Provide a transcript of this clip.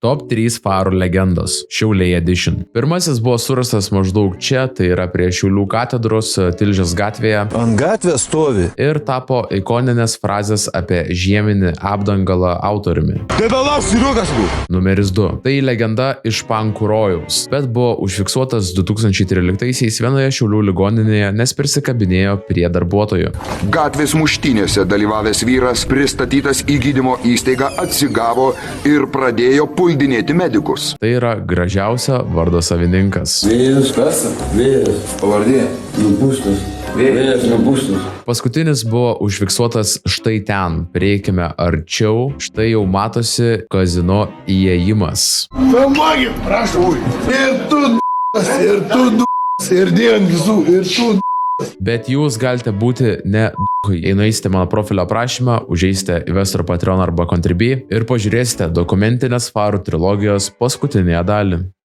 Top 3 farų legendos – Šiauliai Edition. Pirmasis buvo surastas maždaug čia, tai yra prie Šiaulių katedros Tilžės gatvėje. Ant gatvės stovi. Ir tapo ikoninės frazės apie žieminį apdangalą autoriumi. Numeris 2. Tai legenda iš pankų rojaus, bet buvo užfiksuotas 2013-aisiais vienoje Šiaulių ligoninėje, nes prisikabinėjo prie darbuotojų. Gatvės muštynėse dalyvavęs vyras pristatytas į gydymo įstaigą atsigavo ir pradėjo puldinėti medikus. Tai yra gražiausia vardo savininkas. Vėjas kas? Vėjas. Pavardė. Nupūstas. Vėjas nupūstas. Paskutinis buvo užfiksuotas štai ten. Prieikime arčiau. Štai jau matosi kazino įėjimas. Filmuokit, prašau. Ir tu dien visų, ir tu. Bet jūs galite būti ne jei nueisite mano profilio aprašymą, užeisite Investor Patreon arba Contribui ir pažiūrėsite dokumentinės farų trilogijos paskutinėje dalį.